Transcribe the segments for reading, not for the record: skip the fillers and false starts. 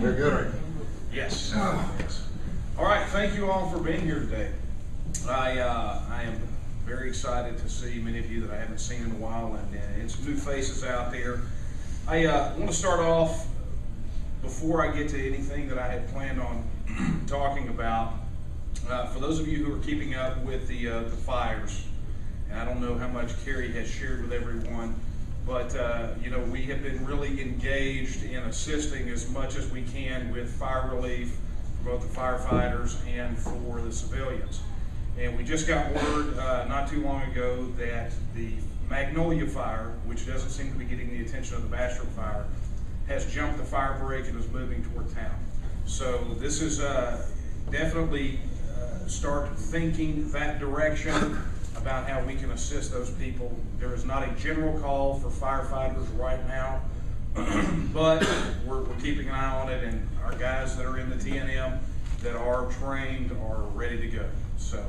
We're good, right? Yes. Yes. All right. Thank you all for being here today. I am very excited to see many of you that I haven't seen in a while, and some new faces out there. I want to start off before I get to anything that I had planned on talking about. For those of you who are keeping up with the fires, and I don't know how much Carrie has shared with everyone, but we have been really engaged in assisting as much as we can with fire relief for both the firefighters and for the civilians. And we just got word not too long ago that the Magnolia fire, which doesn't seem to be getting the attention of the Bastrop fire, has jumped the fire break and is moving toward town. So this is definitely start thinking that direction about how we can assist those people. There is not a general call for firefighters right now, but we're keeping an eye on it, and our guys that are in the TNM that are trained are ready to go. So,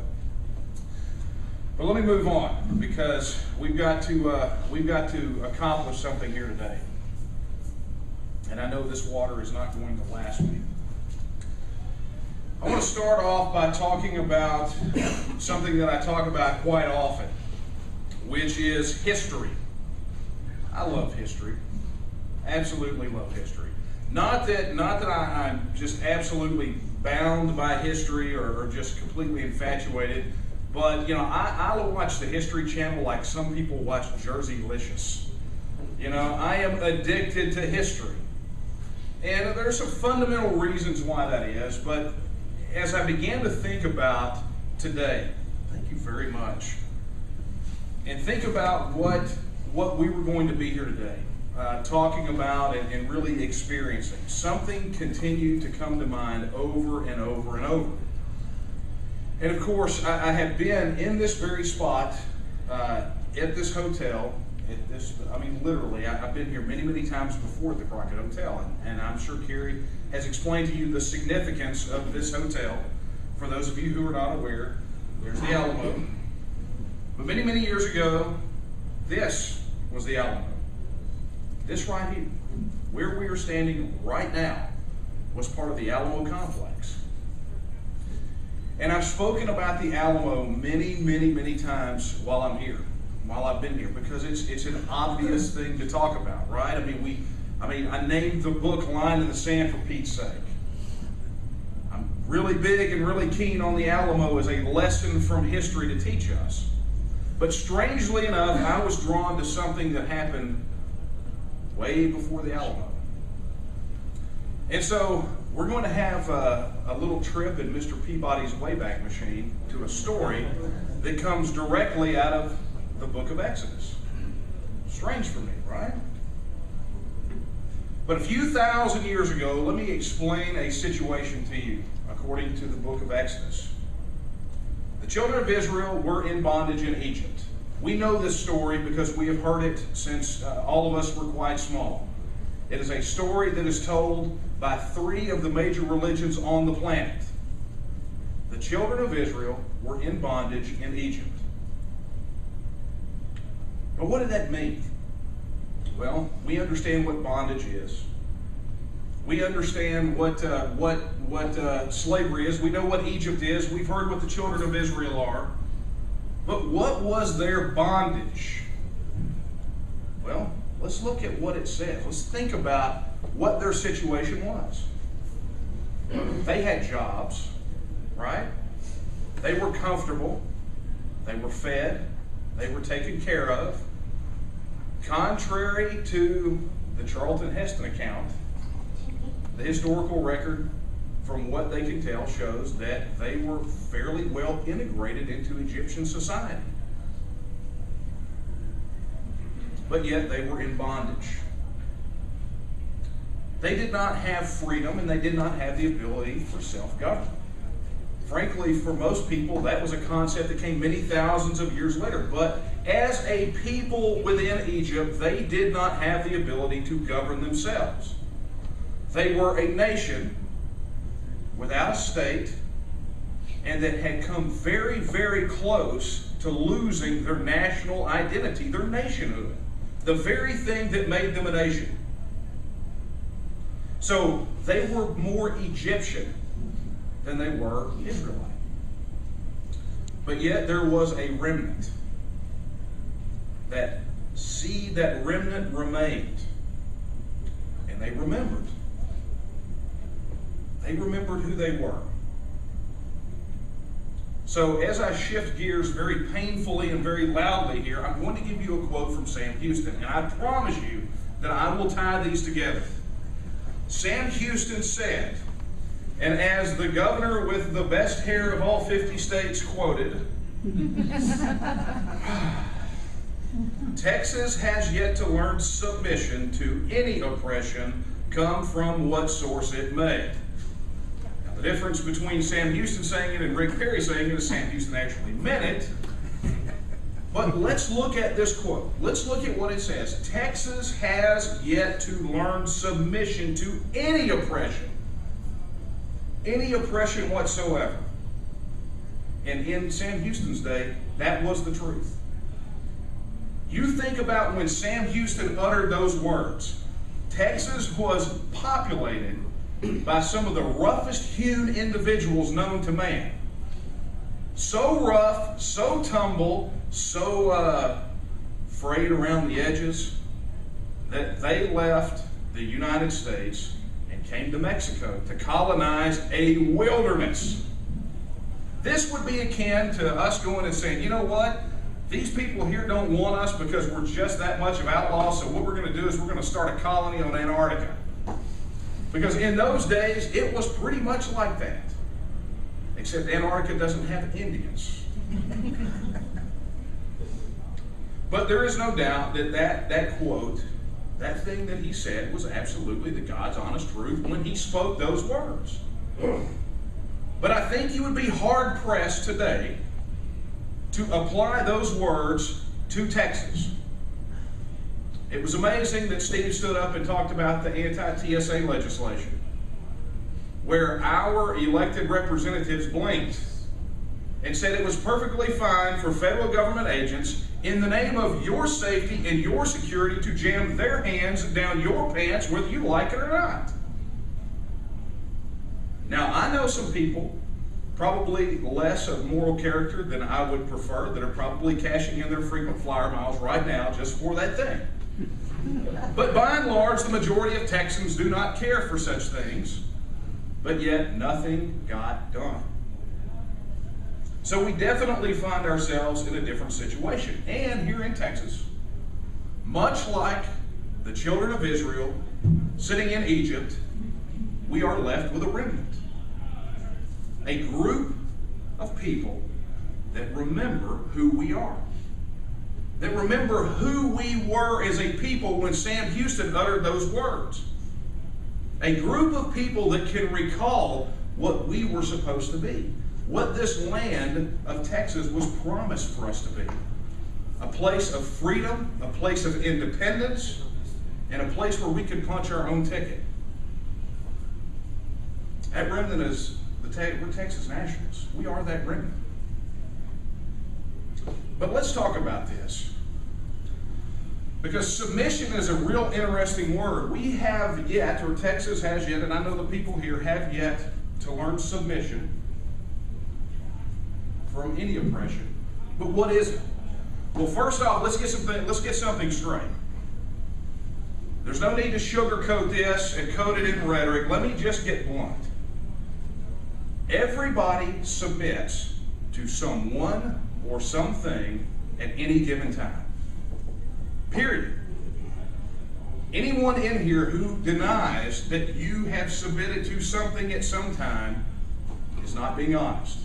but let me move on, because we've got to accomplish something here today. And I know this water is not going to last me. I want to start off by talking about something that I talk about quite often, which is history. I love history. Absolutely love history. Not that I'm just absolutely bound by history or just completely infatuated, but I watch the History Channel like some people watch Jerseylicious. I am addicted to history. And there's some fundamental reasons why that is, but as I began to think about today, thank you very much, and think about what we were going to be here today, talking about and really experiencing, something continued to come to mind over and over and over. And of course, I have been in this very spot, at this hotel, literally, I've been here many, many times before at the Crockett Hotel, and I'm sure Carrie has explained to you the significance of this hotel. For those of you who are not aware, there's the Alamo. But many, many years ago, this was the Alamo. This right here, where we are standing right now, was part of the Alamo complex. And I've spoken about the Alamo many, many, many times while I'm here. While I've been here, because it's an obvious thing to talk about, right? I named the book Line in the Sand for Pete's sake. I'm really big and really keen on the Alamo as a lesson from history to teach us. But strangely enough, I was drawn to something that happened way before the Alamo. And so we're going to have a little trip in Mr. Peabody's Wayback Machine to a story that comes directly out of the book of Exodus. Strange for me, right? But a few thousand years ago, let me explain a situation to you according to the book of Exodus. The children of Israel were in bondage in Egypt. We know this story because we have heard it since all of us were quite small. It is a story that is told by three of the major religions on the planet. The children of Israel were in bondage in Egypt. But what did that mean? Well, we understand what bondage is. We understand what slavery is. We know what Egypt is. We've heard what the children of Israel are. But what was their bondage? Well, let's look at what it says. Let's think about what their situation was. They had jobs, right? They were comfortable. They were fed. They were taken care of. Contrary to the Charlton Heston account, the historical record, from what they can tell, shows that they were fairly well integrated into Egyptian society. But yet they were in bondage. They did not have freedom, and they did not have the ability for self-government. Frankly, for most people, that was a concept that came many thousands of years later. But as a people within Egypt, they did not have the ability to govern themselves. They were a nation without a state, and that had come very, very close to losing their national identity, their nationhood, the very thing that made them a nation. So they were more Egyptian than they were Israelite. But yet there was a remnant. That seed, that remnant remained. And they remembered. They remembered who they were. So as I shift gears very painfully and very loudly here, I'm going to give you a quote from Sam Houston. And I promise you that I will tie these together. Sam Houston said, and as the governor with the best hair of all 50 states quoted, Texas has yet to learn submission to any oppression, come from what source it may. Now, the difference between Sam Houston saying it and Rick Perry saying it is Sam Houston actually meant it. But let's look at this quote. Let's look at what it says. Texas has yet to learn submission to any oppression whatsoever. And in Sam Houston's day, that was the truth. You think about when Sam Houston uttered those words. Texas was populated by some of the roughest hewn individuals known to man. So rough, so tumble, so frayed around the edges that they left the United States and came to Mexico to colonize a wilderness. This would be akin to us going and saying, you know what? These people here don't want us because we're just that much of outlaws, so what we're going to do is we're going to start a colony on Antarctica. Because in those days, it was pretty much like that. Except Antarctica doesn't have Indians. But there is no doubt that that quote, that thing that he said, was absolutely the God's honest truth when he spoke those words. But I think you would be hard-pressed today to apply those words to Texas. It was amazing that Steve stood up and talked about the anti-TSA legislation, where our elected representatives blinked and said it was perfectly fine for federal government agents, in the name of your safety and your security, to jam their hands down your pants whether you like it or not. Now, I know some people, probably less of moral character than I would prefer, that are probably cashing in their frequent flyer miles right now just for that thing. But by and large, the majority of Texans do not care for such things, but yet nothing got done. So we definitely find ourselves in a different situation. And here in Texas, much like the children of Israel sitting in Egypt, we are left with a remnant. A group of people that remember who we are. That remember who we were as a people when Sam Houston uttered those words. A group of people that can recall what we were supposed to be. What this land of Texas was promised for us to be. A place of freedom, a place of independence, and a place where we could punch our own ticket. That remnant is, we're Texas Nationalists. We are that remnant. But let's talk about this. Because submission is a real interesting word. We have yet, or Texas has yet, and I know the people here have yet to learn submission from any oppression. But what is it? Well, first off, let's get something straight. There's no need to sugarcoat this and coat it in rhetoric. Let me just get blunt. Everybody submits to someone or something at any given time. Period. Anyone in here who denies that you have submitted to something at some time is not being honest.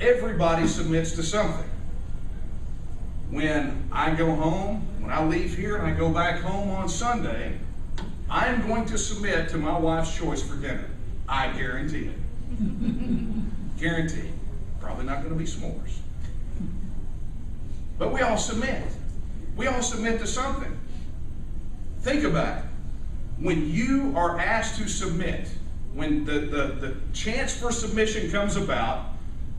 Everybody submits to something. When I go home, when I leave here and I go back home on Sunday, I am going to submit to my wife's choice for dinner. I guarantee it. Guarantee. Probably not going to be s'mores. But we all submit. We all submit to something. Think about it. When you are asked to submit, when the chance for submission comes about,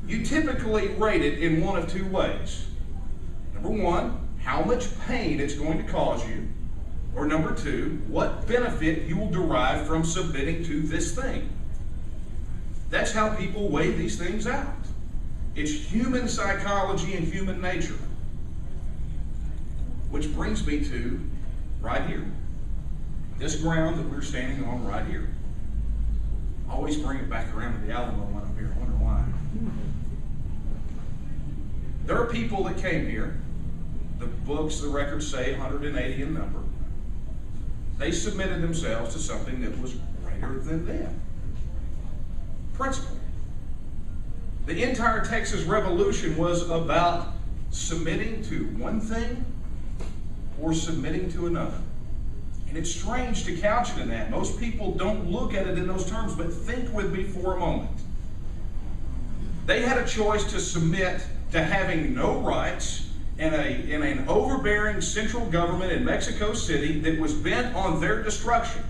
you typically rate it in one of two ways. Number one, how much pain it's going to cause you. Or number two, what benefit you will derive from submitting to this thing. That's how people weigh these things out. It's human psychology and human nature. Which brings me to right here. This ground that we're standing on right here. I always bring it back around to the Alamo when I'm here. I wonder why. There are people that came here. The books, the records say 180 in number. They submitted themselves to something that was greater than them. Principle. The entire Texas Revolution was about submitting to one thing or submitting to another. And it's strange to couch it in that. Most people don't look at it in those terms, but think with me for a moment. They had a choice to submit to having no rights in an overbearing central government in Mexico City that was bent on their destruction.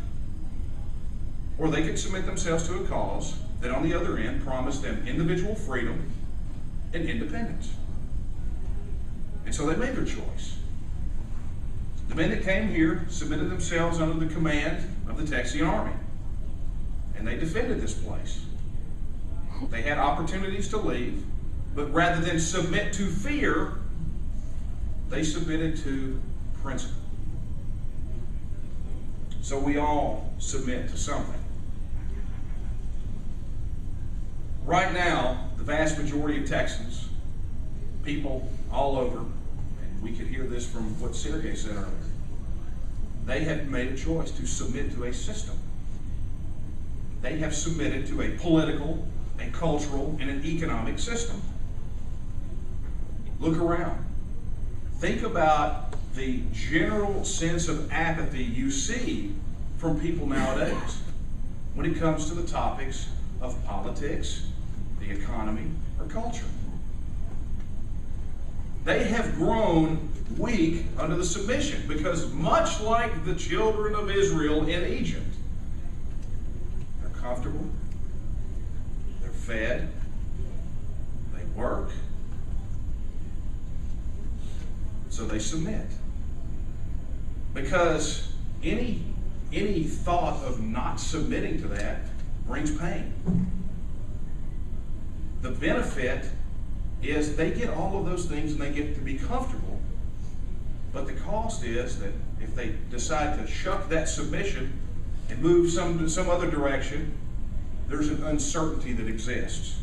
Or they could submit themselves to a cause that on the other end promised them individual freedom and independence. And so they made their choice. The men that came here submitted themselves under the command of the Texan Army. And they defended this place. They had opportunities to leave, but rather than submit to fear, they submitted to principle. So we all submit to something. Right now, the vast majority of Texans, people all over, and we could hear this from what Sergey said earlier, they have made a choice to submit to a system. They have submitted to a political, a cultural, and an economic system. Look around. Think about the general sense of apathy you see from people nowadays when it comes to the topics of politics, the economy, or culture. They have grown weak under the submission because much like the children of Israel in Egypt, they're comfortable, they're fed, they work, so they submit. Because any thought of not submitting to that brings pain. The benefit is they get all of those things and they get to be comfortable. But the cost is that if they decide to shuck that submission and move some other direction, there's an uncertainty that exists.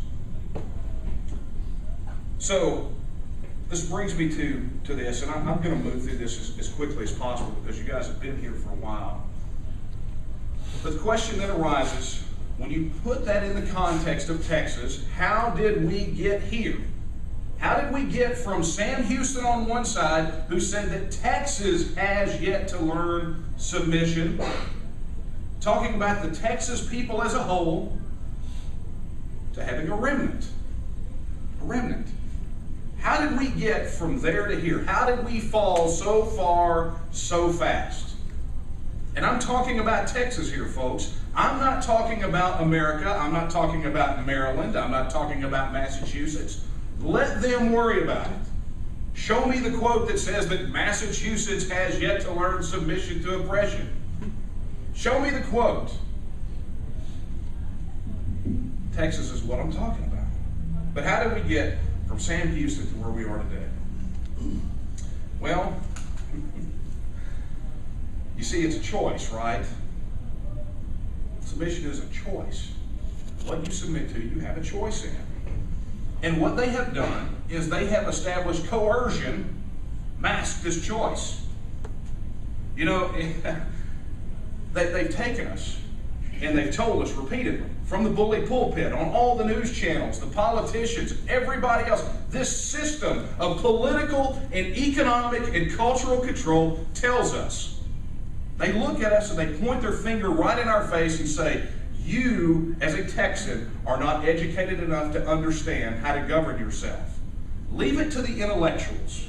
So this brings me to this, and I'm going to move through this as quickly as possible because you guys have been here for a while. But the question that arises, when you put that in the context of Texas, how did we get here? How did we get from Sam Houston on one side, who said that Texas has yet to learn submission, talking about the Texas people as a whole, to having a remnant? A remnant. How did we get from there to here? How did we fall so far, so fast? And I'm talking about Texas here, folks. I'm not talking about America. I'm not talking about Maryland. I'm not talking about Massachusetts. Let them worry about it. Show me the quote that says that Massachusetts has yet to learn submission to oppression. Show me the quote. Texas is what I'm talking about. But how did we get from Sam Houston to where we are today? Well, you see, it's a choice, right? Submission is a choice. What you submit to, you have a choice in. And what they have done is they have established coercion masked as choice. You know, they've taken us and they've told us repeatedly from the bully pulpit, on all the news channels, the politicians, everybody else, this system of political and economic and cultural control tells us. They look at us and they point their finger right in our face and say, you, as a Texan, are not educated enough to understand how to govern yourself. Leave it to the intellectuals.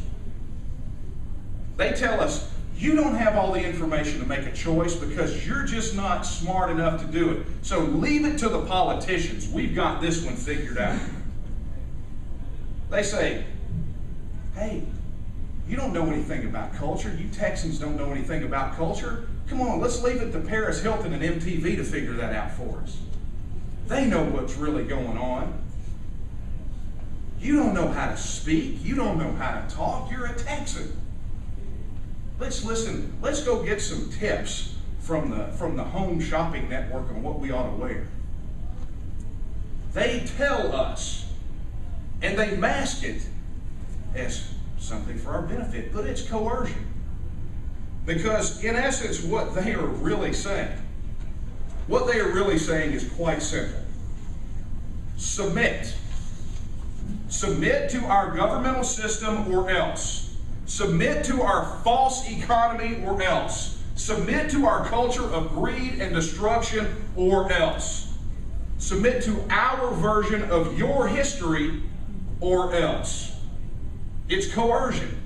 They tell us, you don't have all the information to make a choice because you're just not smart enough to do it. So leave it to the politicians. We've got this one figured out. They say, hey, You don't know anything about culture. You Texans don't know anything about culture. Come on, let's leave it to Paris Hilton and MTV to figure that out for us. They know what's really going on. You don't know how to speak. You don't know how to talk. You're a Texan. Let's listen. Let's go get some tips from the Home Shopping Network on what we ought to wear. They tell us, and they mask it as something for our benefit, but it's coercion. Because in essence, what they are really saying is quite simple. Submit. Submit to our governmental system or else. Submit to our false economy or else. Submit to our culture of greed and destruction or else. Submit to our version of your history or else. It's coercion.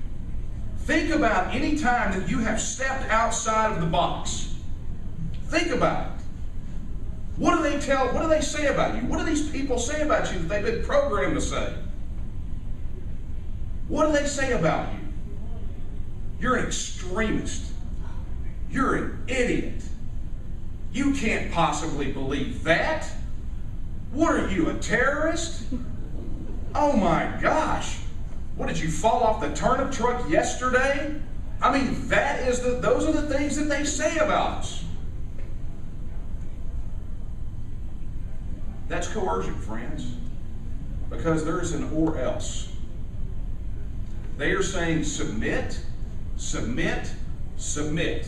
Think about any time that you have stepped outside of the box. Think about it. What do they say about you? What do these people say about you that they've been programmed to say? What do they say about you? You're an extremist. You're an idiot. You can't possibly believe that. What are you, a terrorist? Oh my gosh. What, did you fall off the turnip truck yesterday? I mean, those are the things that they say about us. That's coercion, friends, because there's an or else. They are saying submit, submit, submit,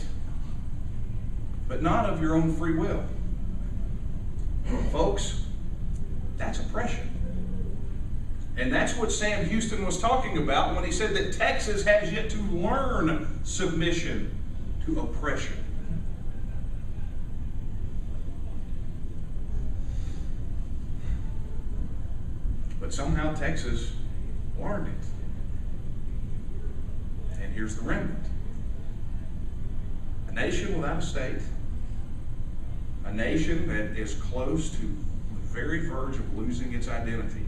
but not of your own free will. Folks, that's oppression. And that's what Sam Houston was talking about when he said that Texas has yet to learn submission to oppression. But somehow Texas learned it. And here's the remnant. A nation without a state. A nation that is close to the very verge of losing its identity.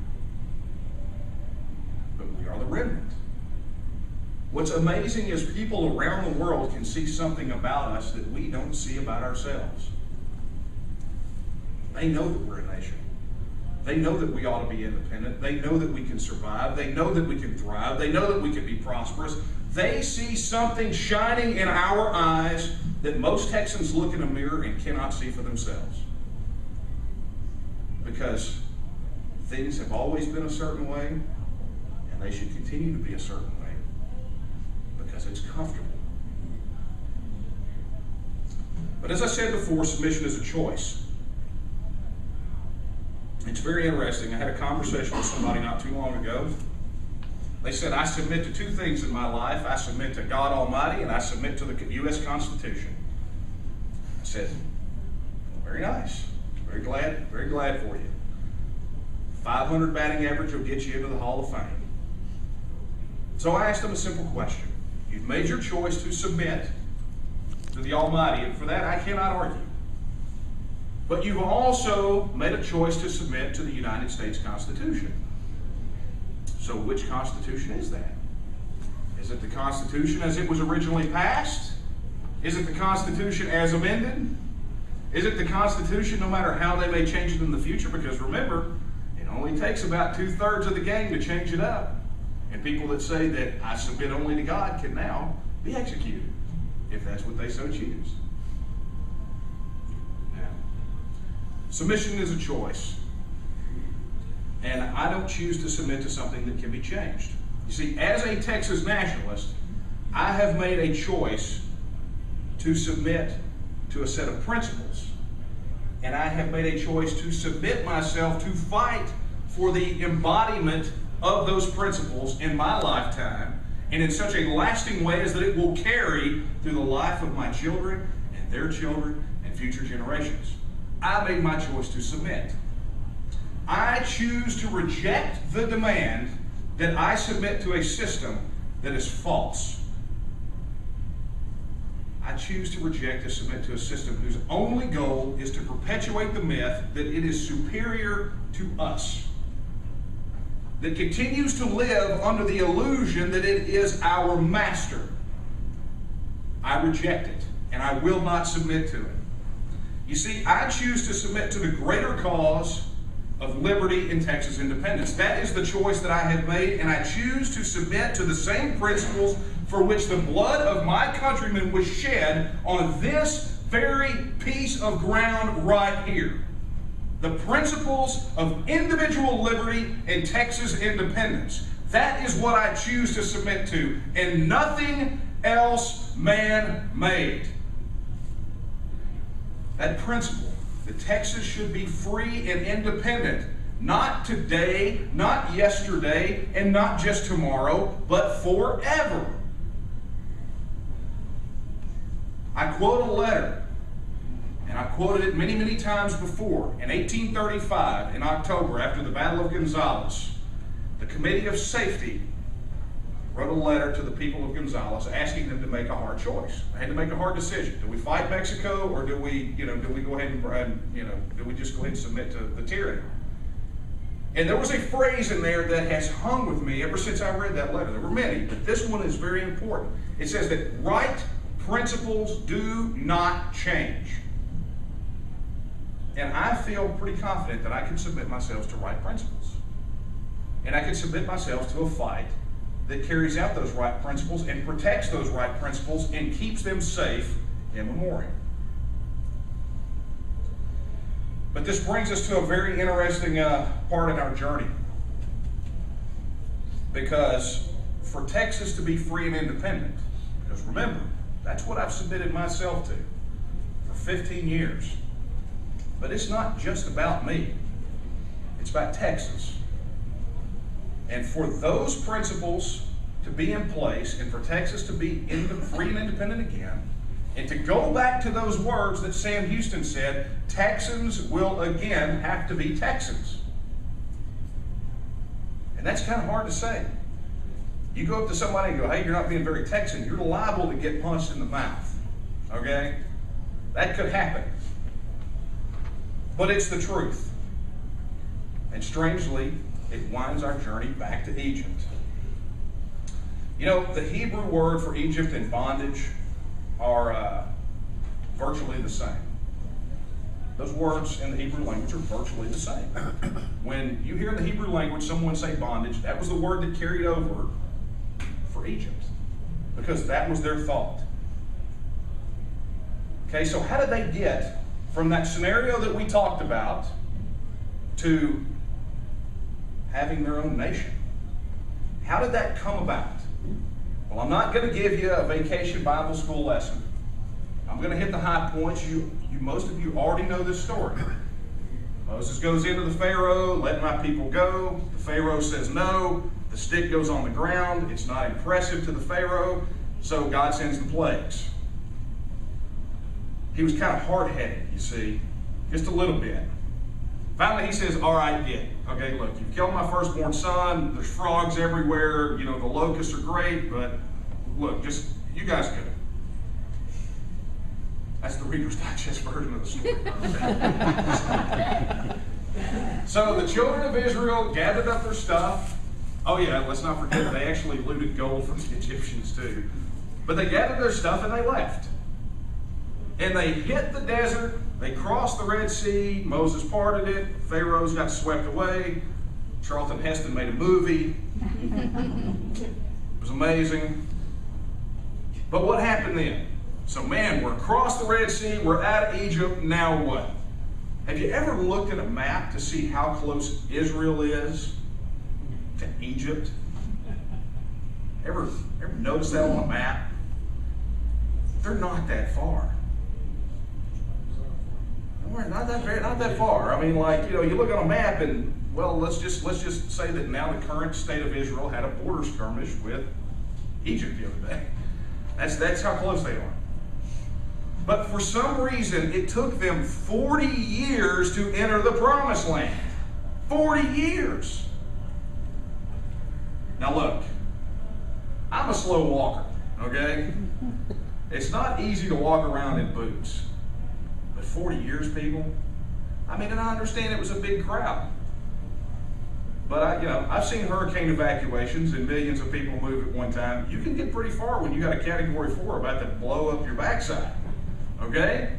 But we are the remnant. What's amazing is people around the world can see something about us that we don't see about ourselves. They know that we're a nation. They know that we ought to be independent. They know that we can survive. They know that we can thrive. They know that we can be prosperous. They see something shining in our eyes that most Texans look in a mirror and cannot see for themselves. Because things have always been a certain way, and they should continue to be a certain way, because it's comfortable. But as I said before, submission is a choice. It's very interesting. I had a conversation with somebody not too long ago. They said, I submit to two things in my life. I submit to God Almighty, and I submit to the U.S. Constitution. I said, well, very nice. Very glad for you. 500 batting average will get you into the Hall of Fame. So I asked them a simple question. You've made your choice to submit to the Almighty, and for that I cannot argue. But you've also made a choice to submit to the United States Constitution. So which Constitution is that? Is it the Constitution as it was originally passed? Is it the Constitution as amended? Is it the Constitution no matter how they may change it in the future? Because remember, it only takes about 2/3 of the game to change it up. And people that say that I submit only to God can now be executed, if that's what they so choose. Submission is a choice. And I don't choose to submit to something that can be changed. You see, as a Texas nationalist, I have made a choice to submit to a set of principles. And I have made a choice to submit myself to fight for the embodiment of those principles in my lifetime, and in such a lasting way as that it will carry through the life of my children and their children and future generations. I made my choice to submit. I choose to reject the demand that I submit to a system that is false. I choose to reject and submit to a system whose only goal is to perpetuate the myth that it is superior to us. that continues to live under the illusion that it is our master. I reject it, and I will not submit to it. You see, I choose to submit to the greater cause of liberty and Texas independence. That is the choice that I have made, and I choose to submit to the same principles for which the blood of my countrymen was shed on this very piece of ground right here. The principles of individual liberty and Texas independence. That is what I choose to submit to, and nothing else man-made. That principle, that Texas should be free and independent, not today, not yesterday, and not just tomorrow, but forever. I quote a letter, and I quoted it many, many times before. In 1835, in October, after the Battle of Gonzales, the Committee of Safety wrote a letter to the people of Gonzales asking them to make a hard choice. They had to make a hard decision. Do we fight Mexico, or do we go ahead and, do we just go ahead and submit to the tyranny? And there was a phrase in there that has hung with me ever since I read that letter. There were many, but this one is very important. It says that right principles do not change. And I feel pretty confident that I can submit myself to right principles. And I can submit myself to a fight that carries out those right principles and protects those right principles and keeps them safe in memoriam. But this brings us to a very interesting part in our journey. Because for Texas to be free and independent, because remember, that's what I've submitted myself to for 15 years. But it's not just about me. It's about Texas. And for those principles to be in place, and for Texas to be free and independent again, and to go back to those words that Sam Houston said, Texans will again have to be Texans. And that's kind of hard to say. You go up to somebody and go, hey, you're not being very Texan, you're liable to get punched in the mouth. Okay? That could happen. But it's the truth. And strangely, it winds our journey back to Egypt. You know, the Hebrew word for Egypt and bondage are virtually the same. Those words in the Hebrew language are virtually the same. When you hear in the Hebrew language someone say bondage, that was the word that carried over for Egypt, because that was their thought. Okay, so how did they get from that scenario that we talked about to having their own nation? How did that come about? Well, I'm not going to give you a vacation Bible school lesson. I'm going to hit the high points. Most of you already know this story. Moses goes into the Pharaoh, let my people go. The Pharaoh says no. The stick goes on the ground. It's not impressive to the Pharaoh, so God sends the plagues. He was kind of hard-headed, you see, just a little bit. Finally, he says, all right, yeah. Okay, look, you've killed my firstborn son. There's frogs everywhere. You know, the locusts are great, but look, just, you guys go. That's the Reader's Digest version of the story. So the children of Israel gathered up their stuff. Oh yeah, let's not forget they actually looted gold from the Egyptians too. But they gathered their stuff and they left. And they hit the desert. They crossed the Red Sea. Moses parted it. Pharaoh's got swept away. Charlton Heston made a movie. It was amazing. But what happened then? So man, we're across the Red Sea. We're out of Egypt. Now what? Have you ever looked at a map to see how close Israel is to Egypt? Ever notice that on a map? They're not that far. Not that far. I mean, like, you know, you look on a map and, well, let's just say that now the current state of Israel had a border skirmish with Egypt the other day. That's how close they are. But for some reason, it took them 40 years to enter the Promised Land. 40 years. Now look, I'm a slow walker, okay? It's not easy to walk around in boots. But 40 years, people? I mean, and I understand it was a big crowd. But I've seen hurricane evacuations and millions of people move at one time. You can get pretty far when you got a Category 4 about to blow up your backside. Okay?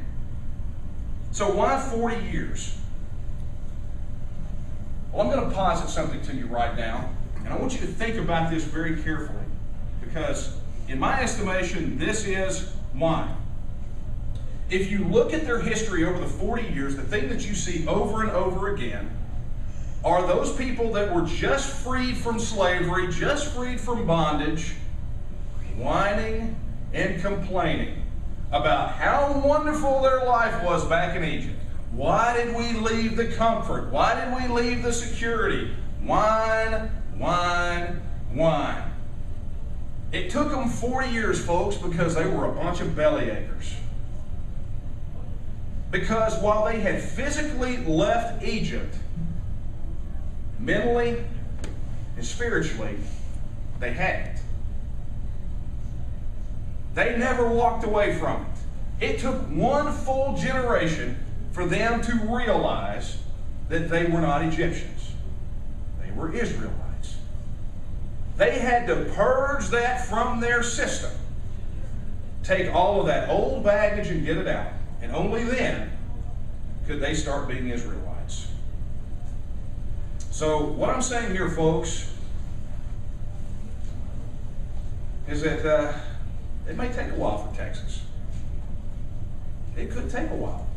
So why 40 years? Well, I'm going to posit something to you right now, and I want you to think about this very carefully, because in my estimation, this is why. If you look at their history over the 40 years, the thing that you see over and over again are those people that were just freed from slavery, just freed from bondage, whining and complaining about how wonderful their life was back in Egypt. Why did we leave the comfort? Why did we leave the security? Whine, whine, whine. It took them 40 years, folks, because they were a bunch of bellyachers. Because while they had physically left Egypt, mentally and spiritually, they hadn't. They never walked away from it. It took one full generation for them to realize that they were not Egyptians. They were Israelites. They had to purge that from their system. Take all of that old baggage and get it out. And only then could they start being Israelites. So what I'm saying here, folks, is that it may take a while for Texas. It could take a while.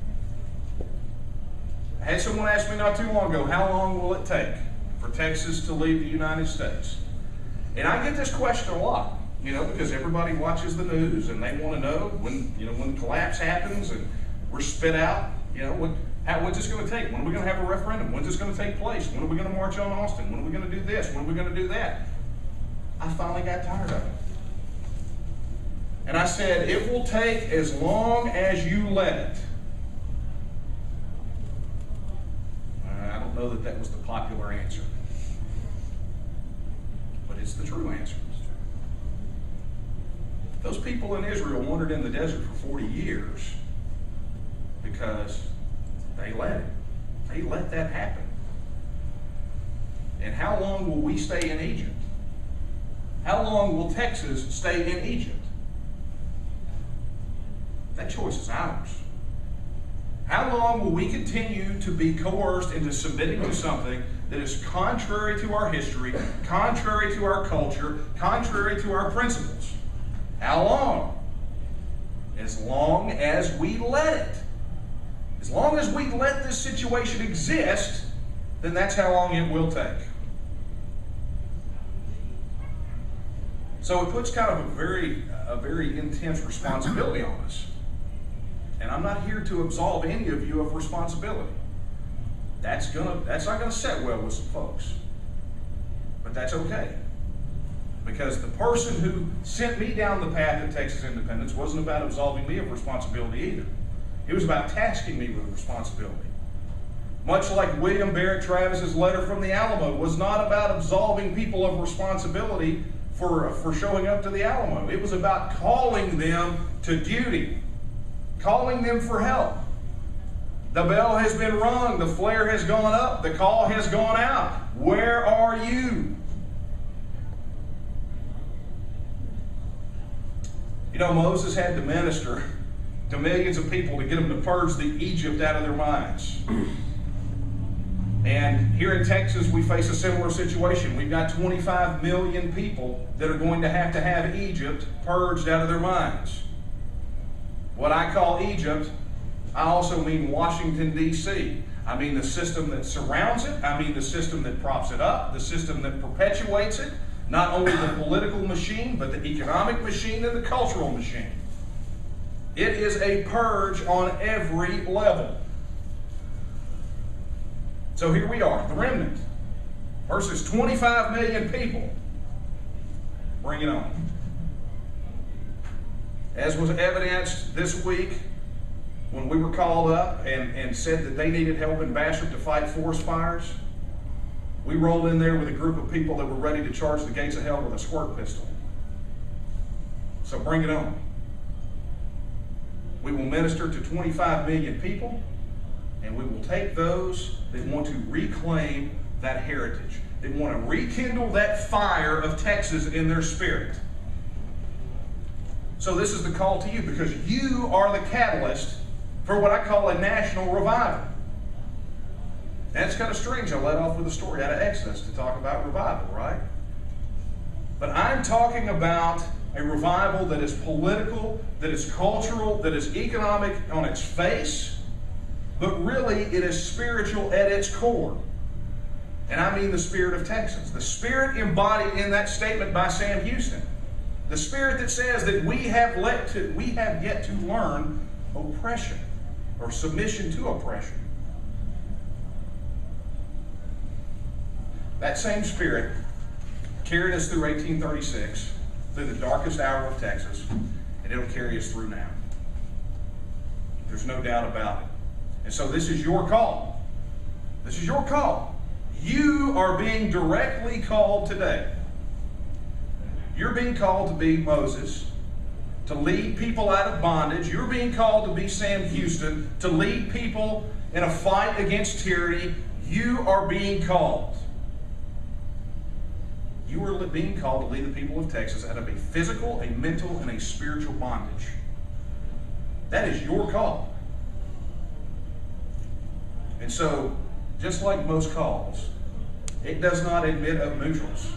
I had someone ask me not too long ago, how long will it take for Texas to leave the United States? And I get this question a lot, because everybody watches the news and they want to know when the collapse happens and we're spit out, what's this going to take? When are we going to have a referendum? When's this going to take place? When are we going to march on Austin? When are we going to do this? When are we going to do that? I finally got tired of it. And I said, it will take as long as you let it. I don't know that that was the popular answer, but it's the true answer. Those people in Israel wandered in the desert for 40 years because they let it. They let that happen. And how long will we stay in Egypt? How long will Texas stay in Egypt? That choice is ours. How long will we continue to be coerced into submitting to something that is contrary to our history, contrary to our culture, contrary to our principles? How long? As long as we let it. As long as we let this situation exist, then that's how long it will take. So it puts kind of a very intense responsibility on us. And I'm not here to absolve any of you of responsibility. That's not gonna set well with some folks. But that's okay. Because the person who sent me down the path of Texas independence wasn't about absolving me of responsibility either. It was about tasking me with responsibility. Much like William Barrett Travis's letter from the Alamo was not about absolving people of responsibility for showing up to the Alamo. It was about calling them to duty. Calling them for help. The bell has been rung, the flare has gone up, the call has gone out. Where are you? Moses had to minister to millions of people to get them to purge the Egypt out of their minds. And here in Texas, we face a similar situation. We've got 25 million people that are going to have Egypt purged out of their minds. What I call Egypt, I also mean Washington, D.C. I mean the system that surrounds it. I mean the system that props it up, the system that perpetuates it. Not only the political machine, but the economic machine and the cultural machine. It is a purge on every level. So here we are, the remnant versus 25 million people. Bring it on. As was evidenced this week when we were called up and said that they needed help in Bastrop to fight forest fires, we rolled in there with a group of people that were ready to charge the gates of hell with a squirt pistol. So bring it on. We will minister to 25 million people, and we will take those that want to reclaim that heritage. They want to rekindle that fire of Texas in their spirit. So this is the call to you, because you are the catalyst for what I call a national revival. And it's kind of strange. I led off with a story out of Exodus to talk about revival, right? But I'm talking about a revival that is political, that is cultural, that is economic on its face, but really it is spiritual at its core. And I mean the spirit of Texas. The spirit embodied in that statement by Sam Houston. The spirit that says that we have yet to learn oppression or submission to oppression. That same spirit carried us through 1836, through the darkest hour of Texas, and it'll carry us through now. There's no doubt about it. And so this is your call. This is your call. You are being directly called today. You're being called to be Moses, to lead people out of bondage. You're being called to be Sam Houston, to lead people in a fight against tyranny. You are being called. You are being called to lead the people of Texas out of a physical, a mental, and a spiritual bondage. That is your call. And so, just like most calls, it does not admit of neutrals.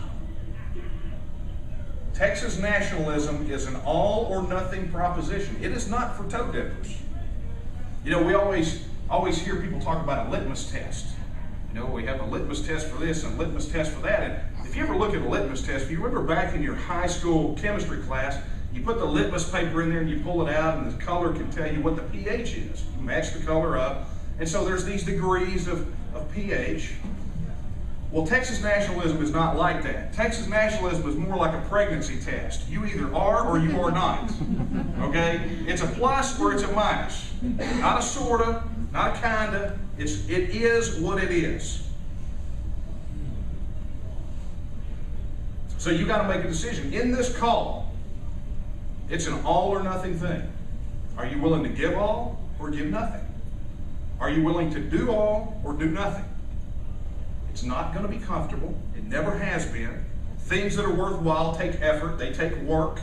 Texas nationalism is an all or nothing proposition. It is not for toe dippers. You know, we always hear people talk about a litmus test. You know, we have a litmus test for this and a litmus test for that. And if you ever look at a litmus test, if you remember back in your high school chemistry class, you put the litmus paper in there and you pull it out, and the color can tell you what the pH is. You match the color up. And so there's these degrees of pH. Well, Texas nationalism is not like that. Texas nationalism is more like a pregnancy test. You either are or you are not. Okay? It's a plus or it's a minus. Not a sorta, not a kinda. It is what it is. So you got to make a decision. In this call, it's an all or nothing thing. Are you willing to give all or give nothing? Are you willing to do all or do nothing? It's not going to be comfortable. It never has been. Things that are worthwhile take effort. They take work.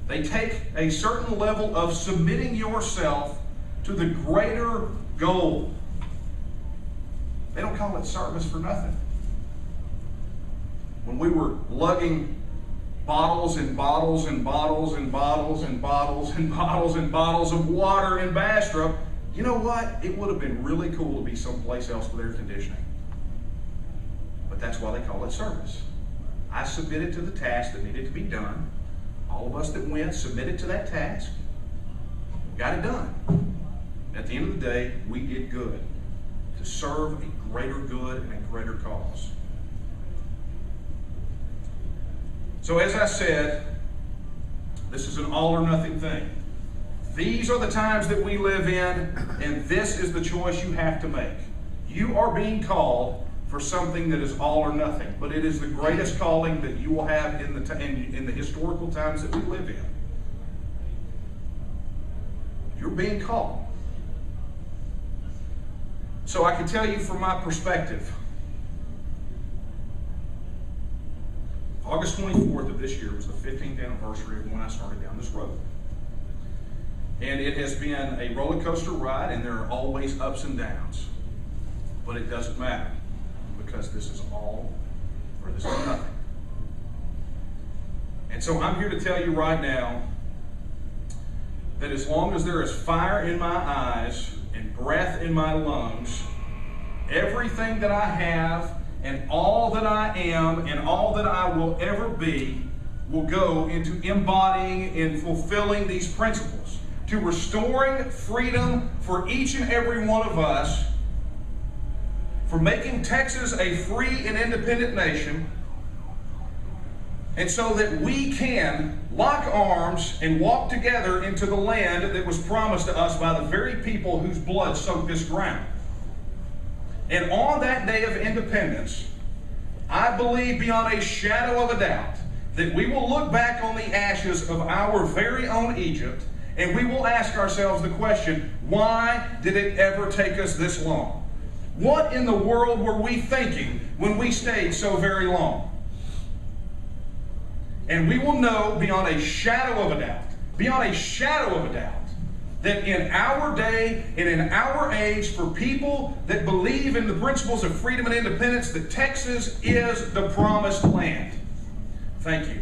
They take a certain level of submitting yourself to the greater goal. They don't call it service for nothing. When we were lugging bottles and bottles and bottles and bottles and bottles and bottles and bottles of water in Bastrop, you know what? It would have been really cool to be someplace else with air conditioning. But that's why they call it service. I submitted to the task that needed to be done. All of us that went submitted to that task. Got it done. At the end of the day, we did good to serve a greater good and a greater cause. So as I said, this is an all or nothing thing. These are the times that we live in, and this is the choice you have to make. You are being called for something that is all or nothing, but it is the greatest calling that you will have in the historical times that we live in. You're being called. So I can tell you from my perspective, August 24th of this year was the 15th anniversary of when I started down this road. And it has been a roller coaster ride, and there are always ups and downs. But it doesn't matter, because this is all or this is nothing. And so I'm here to tell you right now that as long as there is fire in my eyes and breath in my lungs, everything that I have and all that I am and all that I will ever be will go into embodying and fulfilling these principles, to restoring freedom for each and every one of us, for making Texas a free and independent nation, and so that we can lock arms and walk together into the land that was promised to us by the very people whose blood soaked this ground. And on that day of independence, I believe beyond a shadow of a doubt that we will look back on the ashes of our very own Egypt, and we will ask ourselves the question, why did it ever take us this long? What in the world were we thinking when we stayed so very long? And we will know beyond a shadow of a doubt, that in our day and in our age, for people that believe in the principles of freedom and independence, that Texas is the promised land. Thank you.